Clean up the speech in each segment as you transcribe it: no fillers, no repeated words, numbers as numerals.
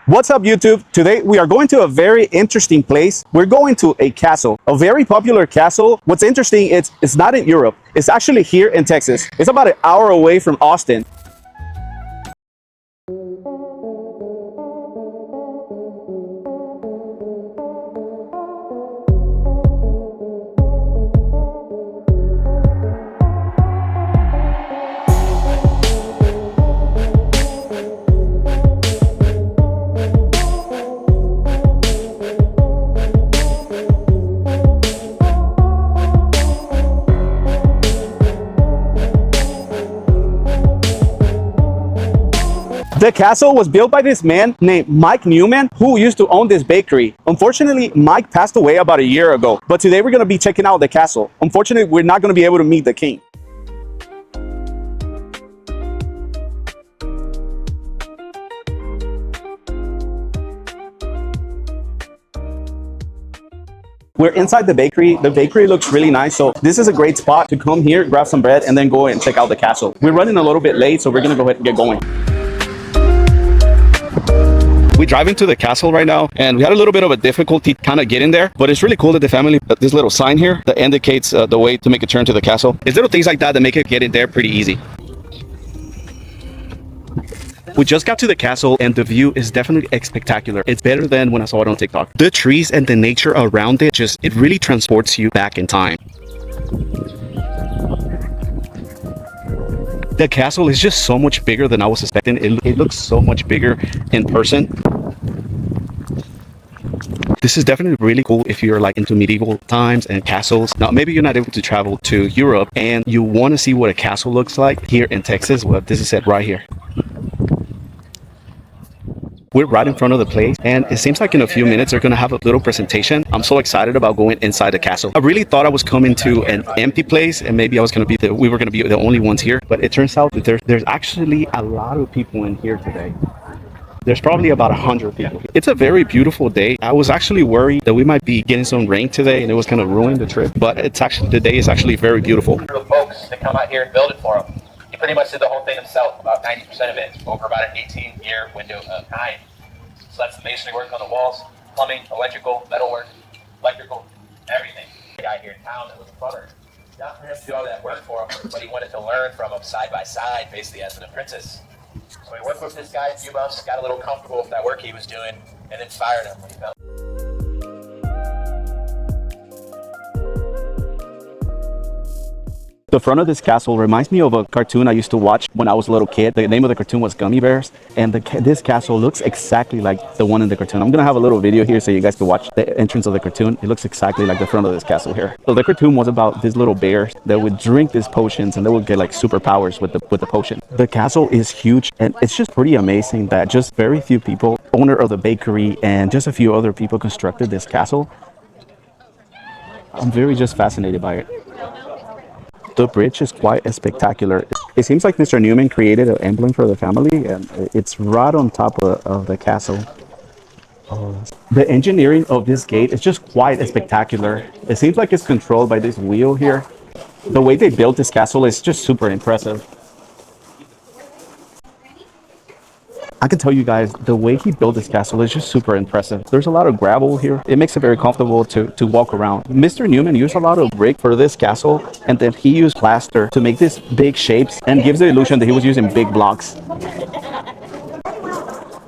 What's up, YouTube? Today we are going to a very interesting place. We're going to a castle, a very popular castle. What's interesting, it's not in Europe. It's actually here in Texas. It's about an hour away from Austin. The castle was built by this man named Mike Newman, who used to own this bakery. Unfortunately, Mike passed away about a year ago, but today we're going to be checking out the castle. Unfortunately, we're not going to be able to meet the king. We're inside the bakery. The bakery looks really nice, so this is a great spot to come here, grab some bread, and then go and check out the castle. We're running a little bit late, so we're going to go ahead and get going. We drive into the castle right now, and we had a little bit of a difficulty kind of getting there, but it's really cool that the family, this little sign here that indicates the way to make a turn to the castle. It's little things like that that make it get in there pretty easy. We just got to the castle, and the view is definitely spectacular. It's better than when I saw it on TikTok. The trees and the nature around it, it really transports you back in time. The castle is just so much bigger than I was expecting. It looks so much bigger in person. This is definitely really cool if you're like into medieval times and castles. Now, maybe you're not able to travel to Europe and you want to see what a castle looks like here in Texas. Well, this is it right here. We're right in front of the place, and it seems like in a few minutes they're gonna have a little presentation. I'm so excited about going inside the castle. I really thought I was coming to an empty place, and maybe we were gonna be the only ones here. But it turns out that there's actually a lot of people in here today. There's probably about 100 people. It's a very beautiful day. I was actually worried that we might be getting some rain today, and it was gonna ruin the trip. But the day is actually very beautiful. Folks to come out here and build it for him. He pretty much did the whole thing himself, about 90% of it, over about an 18-year window of time. So that's the masonry work on the walls, plumbing, electrical, metalwork, everything. The guy here in town that was a plumber, not for him to do all that work for him, but he wanted to learn from him side by side, basically as an apprentice. So he worked with this guy a few months, got a little comfortable with that work he was doing, and then fired him when he felt. The front of this castle reminds me of a cartoon I used to watch when I was a little kid. The name of the cartoon was Gummy Bears, and this castle looks exactly like the one in the cartoon. I'm gonna have a little video here so you guys can watch the entrance of the cartoon. It looks exactly like the front of this castle here. So the cartoon was about these little bears that would drink these potions, and they would get like superpowers with the potion. The castle is huge, and it's just pretty amazing that just very few people, owner of the bakery and just a few other people, constructed this castle. I'm very just fascinated by it. The bridge is quite spectacular. It seems like Mr. Newman created an emblem for the family, and it's right on top of the castle. The engineering of this gate is just quite spectacular. It seems like it's controlled by this wheel here. The way they built this castle is just super impressive. I can tell you guys, the way he built this castle is just super impressive. There's a lot of gravel here. It makes it very comfortable to walk around. Mr. Newman used a lot of brick for this castle, and then he used plaster to make these big shapes and gives the illusion that he was using big blocks.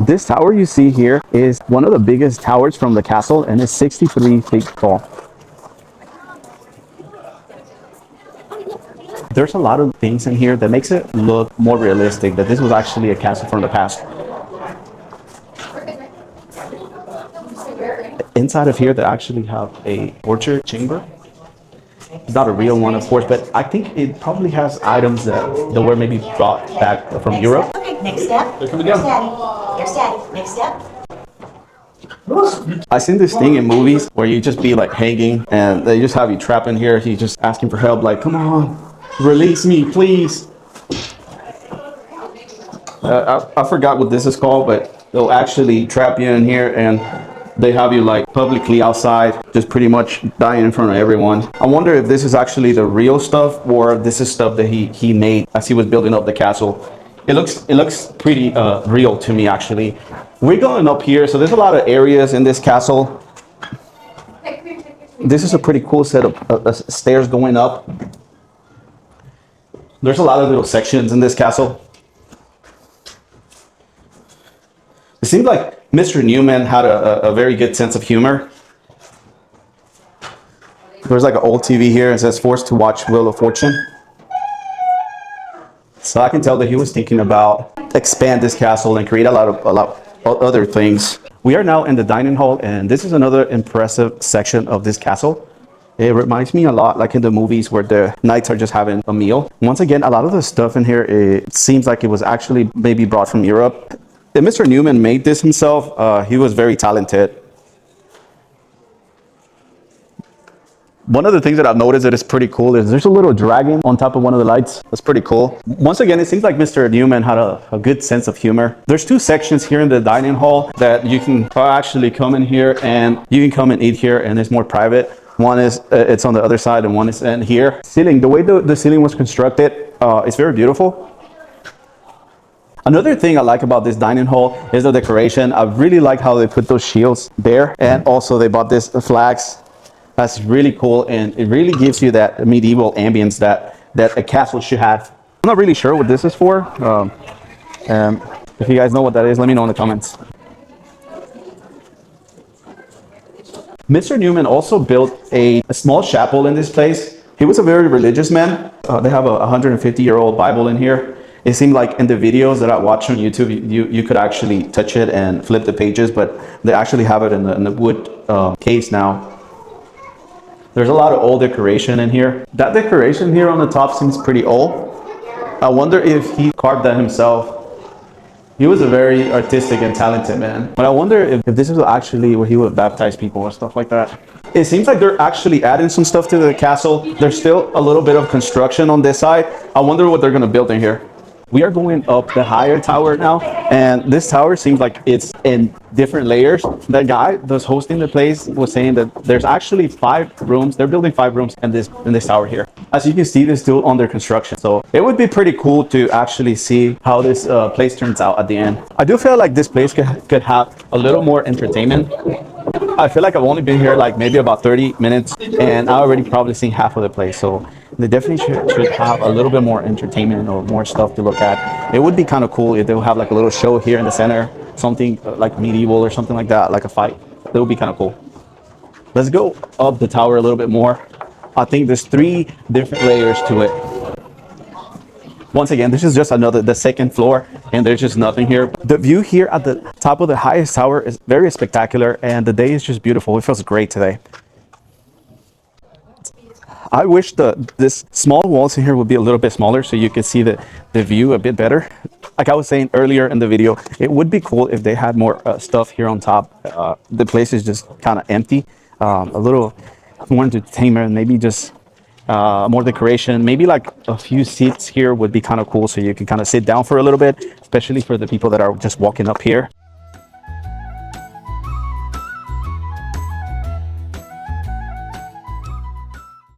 This tower you see here is one of the biggest towers from the castle, and it's 63 feet tall. There's a lot of things in here that makes it look more realistic, that this was actually a castle from the past. Inside of here, they actually have a torture chamber. It's not a real one, of course, but I think it probably has items that were maybe brought back from Europe. Okay, next step. Here's Daddy. Here's Daddy. Next step. I've seen this thing in movies where you just be like hanging, and they just have you trapped in here. He's just asking for help, like, come on, release me, please. I forgot what this is called, but they'll actually trap you in here, and they have you like publicly outside, just pretty much dying in front of everyone. I wonder if this is actually the real stuff, or this is stuff that he made as he was building up the castle. It looks pretty real to me, actually. We're going up here, so there's a lot of areas in this castle. This is a pretty cool set of stairs going up. There's a lot of little sections in this castle. It seems like Mr. Newman had a very good sense of humor. There's like an old TV here. It says forced to watch Wheel of Fortune. So I can tell that he was thinking about expand this castle and create a lot of other things. We are now in the dining hall, and this is another impressive section of this castle. It reminds me a lot like in the movies where the knights are just having a meal. Once again, a lot of the stuff in here, it seems like it was actually maybe brought from Europe. If Mr. Newman made this himself, he was very talented. One of the things that I've noticed that is pretty cool is there's a little dragon on top of one of the lights. That's pretty cool. Once again, it seems like Mr. Newman had a good sense of humor. There's two sections here in the dining hall that you can actually come in here and you can come and eat here, and it's more private. One is, it's on the other side, and one is in here. Ceiling, the way the ceiling was constructed, it's very beautiful. Another thing I like about this dining hall is the decoration. I really like how they put those shields there, and also they bought this flags. That's really cool, and it really gives you that medieval ambience that a castle should have. I'm not really sure what this is for. If you guys know what that is, let me know in the comments. Mr. Newman also built a small chapel in this place. He was a very religious man. They have a 150-year-old Bible in here. It seemed like in the videos that I watched on YouTube, you could actually touch it and flip the pages, but they actually have it in the wood case now. There's a lot of old decoration in here. That decoration here on the top seems pretty old. I wonder if he carved that himself. He was a very artistic and talented man. But I wonder if this is actually where he would baptize people or stuff like that. It seems like they're actually adding some stuff to the castle. There's still a little bit of construction on this side. I wonder what they're gonna build in here. We are going up the higher tower now, and this tower seems like it's in different layers. The guy that's hosting the place was saying that there's actually 5 rooms. They're building 5 rooms in this tower here. As you can see, this is still under construction. So it would be pretty cool to actually see how this place turns out at the end. I do feel like this place could have a little more entertainment. I feel like I've only been here like maybe about 30 minutes, and I already probably seen half of the place. So they definitely should have a little bit more entertainment or more stuff to look at. It would be kind of cool if they would have like a little show here in the center, something like medieval or something like that, like a fight. That would be kind of cool. Let's go up the tower a little bit more. I think there's 3 different layers to it. Once again, this is just the second floor, and there's just nothing here. The view here at the top of the highest tower is very spectacular, and the day is just beautiful. It feels great today. I wish this small walls in here would be a little bit smaller so you could see the view a bit better. Like I was saying earlier in the video, it would be cool if they had more stuff here on top. The place is just kind of empty. A little more entertainment, maybe just more decoration, maybe like a few seats here would be kind of cool so you can kind of sit down for a little bit, especially for the people that are just walking up here.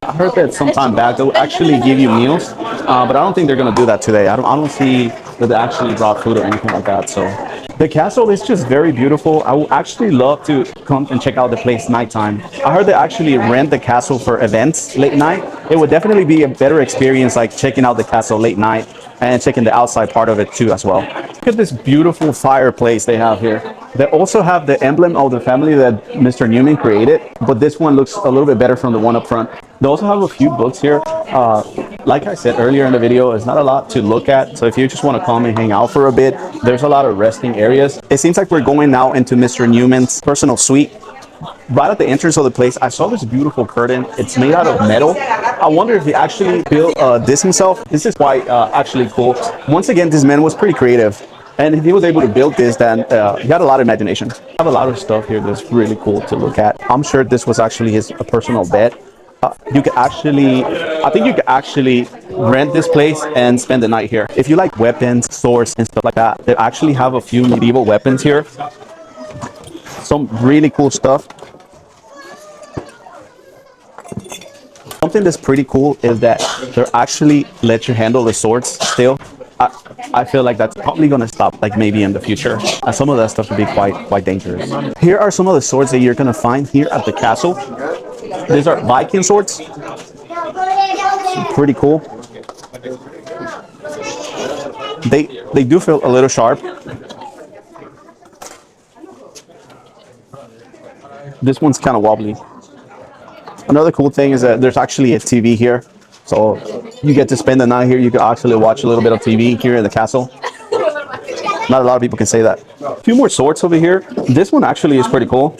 I heard that sometime back they'll actually give you meals, but I don't think they're gonna do that today. I don't see that they actually brought food or anything like that. So the castle is just very beautiful. I would actually love to come and check out the place nighttime. I heard they actually rent the castle for events late night. It would definitely be a better experience, like checking out the castle late night and checking the outside part of it too as well. Look at this beautiful fireplace they have here. They also have the emblem of the family that Mr. Newman created, but this one looks a little bit better from the one up front. They also have a few books here. Like I said earlier in the video, it's not a lot to look at. So if you just want to come and hang out for a bit, there's a lot of resting areas. It seems like we're going now into Mr. Newman's personal suite. Right at the entrance of the place, I saw this beautiful curtain. It's made out of metal. I wonder if he actually built this himself. This is quite actually cool. Once again, this man was pretty creative. And if he was able to build this, then he had a lot of imagination. I have a lot of stuff here that's really cool to look at. I'm sure this was actually his personal bed. You could actually, I think you could actually rent this place and spend the night here. If you like weapons, swords, and stuff like that, they actually have a few medieval weapons here. Some really cool stuff. Something that's pretty cool is that they actually let you handle the swords still. I feel like that's probably gonna stop, like maybe in the future. Some of that stuff would be quite dangerous. Here are some of the swords that you're gonna find here at the castle. These are Viking swords. Pretty cool. They do feel a little sharp. This one's kind of wobbly. Another cool thing is that there's actually a TV here. So you get to spend the night here. You can actually watch a little bit of TV here in the castle. Not a lot of people can say that. A few more swords over here. This one actually is pretty cool.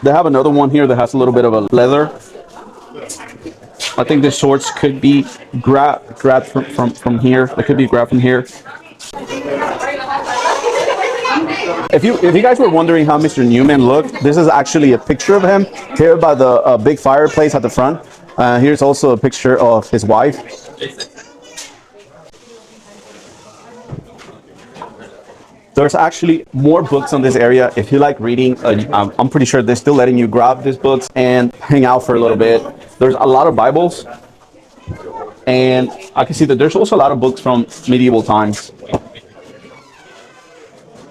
They have another one here that has a little bit of a leather. I think the swords could be grabbed from here. They could be grabbed from here. If you guys were wondering how Mr. Newman looked, this is actually a picture of him here by the big fireplace at the front. Here's also a picture of his wife. There's actually more books on this area. If you like reading, I'm pretty sure they're still letting you grab these books and hang out for a little bit. There's a lot of Bibles. And I can see that there's also a lot of books from medieval times.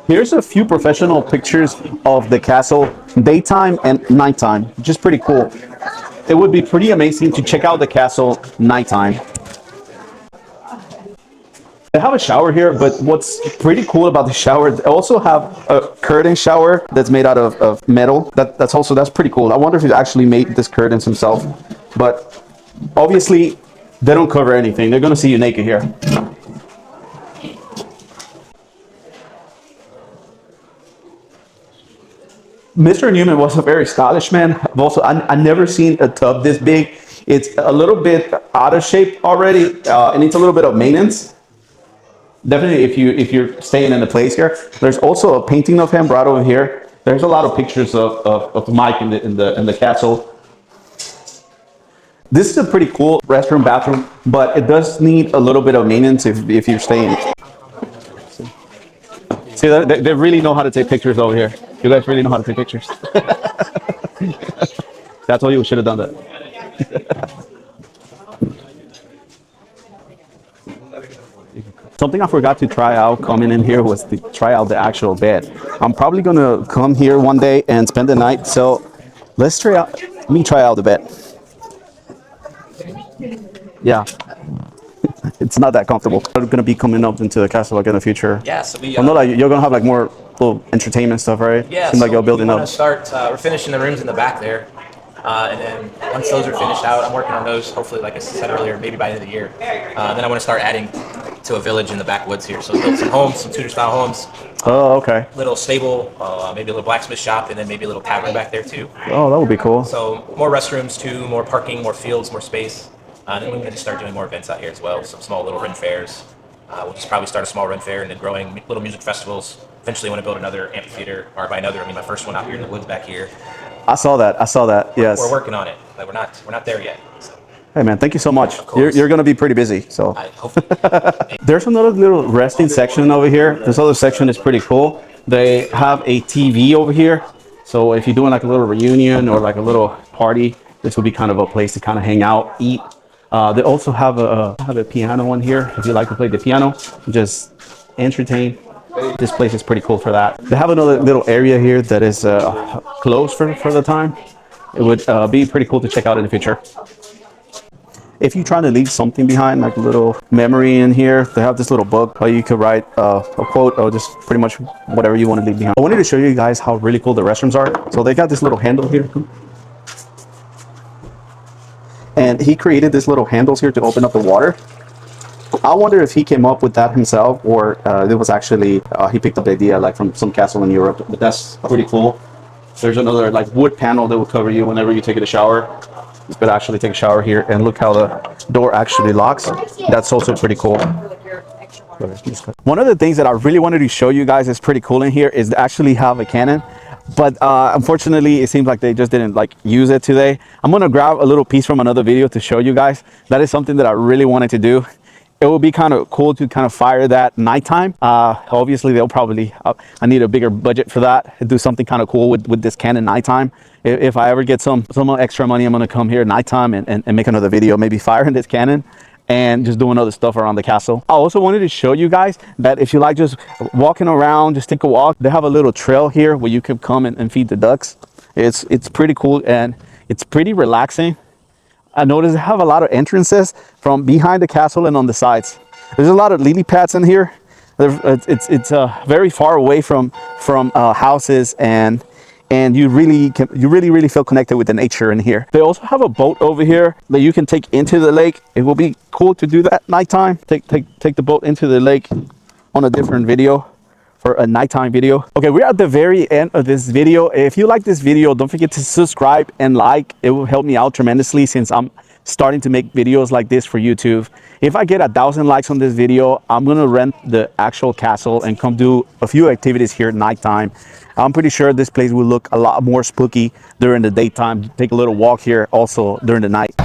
Here's a few professional pictures of the castle, daytime and nighttime, which is pretty cool. It would be pretty amazing to check out the castle nighttime. They have a shower here, but what's pretty cool about the shower, they also have a curtain shower that's made out of metal. That's pretty cool. I wonder if he actually made this curtains himself. But obviously, they don't cover anything. They're gonna see you naked here. Mr. Newman was a very stylish man. I never seen a tub this big. It's a little bit out of shape already. It needs a little bit of maintenance. Definitely, if you're staying in the place here. There's also a painting of him right over here. There's a lot of pictures of Mike in the castle. This is a pretty cool restroom, bathroom, but it does need a little bit of maintenance if you're staying. See, they really know how to take pictures over here. You guys really know how to take pictures. That's why you should have done that. Something I forgot to try out coming in here was to try out the actual bed. I'm probably gonna come here one day and spend the night. So let me try out the bed. Yeah. It's not that comfortable. I'm gonna be coming up into the castle like in the future. Yeah, so I know that you're gonna have like more little entertainment stuff, right? Yeah, seems like you're building up. We're finishing the rooms in the back there, and then once those are finished out, I'm working on those. Hopefully, like I said earlier, maybe by the end of the year. Then I want to start adding to a village in the backwoods here. So build some homes, some Tudor-style homes. Oh, okay. Little stable, maybe a little blacksmith shop, and then maybe a little tavern back there too. Oh, that would be cool. So more restrooms too, more parking, more fields, more space. And then we're going to start doing more events out here as well. Some small little Ren fairs. We'll just probably start a small Ren fair and then growing little music festivals. Eventually, I want to build another amphitheater, or by another, I mean my first one out here in the woods back here. I saw that. Yes. We're working on it, but we're not there yet. So. Hey man, thank you so much. You're going to be pretty busy. So there's another little resting section over here. This other section is pretty cool. They have a TV over here. So if you're doing like a little reunion or like a little party, this would be kind of a place to kind of hang out, eat. They also have a piano one here. If you like to play the piano, just entertain. This place is pretty cool for that. They have another little area here that is closed for the time. It would be pretty cool to check out in the future. If you're trying to leave something behind, like a little memory in here, they have this little book how you could write a quote or just pretty much whatever you want to leave behind. I wanted to show you guys how really cool the restrooms are. So they got this little handle here. And he created this little handles here to open up the water. I wonder if he came up with that himself or it was actually, he picked up the idea like from some castle in Europe, but that's pretty cool. There's another like wood panel that will cover you whenever you take a shower. You could actually take a shower here and look how the door actually locks. That's also pretty cool. One of the things that I really wanted to show you guys is pretty cool in here is they actually have a cannon. But unfortunately, it seems like they just didn't like use it today. I'm gonna grab a little piece from another video to show you guys. That is something that I really wanted to do. it would be kind of cool to kind of fire that nighttime. Obviously they'll probably, I need a bigger budget for that, do something kind of cool with this Canon nighttime. If I ever get some extra money, I'm gonna come here nighttime and make another video, maybe firing this Canon and just doing other stuff around the castle. I also wanted to show you guys that if you like just walking around, just take a walk, they have a little trail here where you can come and feed the ducks. It's pretty cool and it's pretty relaxing. I noticed they have a lot of entrances from behind the castle and on the sides. There's a lot of lily pads in here. It's very far away from houses, and you really feel connected with the nature in here. They also have a boat over here that you can take into the lake. It will be cool to do that nighttime. Take the boat into the lake on a different video, for a nighttime video. Okay, we're at the very end of this video. If you like this video, don't forget to subscribe and like. It will help me out tremendously since I'm starting to make videos like this for YouTube. If I get 1,000 likes on this video, I'm gonna rent the actual castle and come do a few activities here at nighttime. I'm pretty sure this place will look a lot more spooky during the daytime. Take a little walk here also during the night.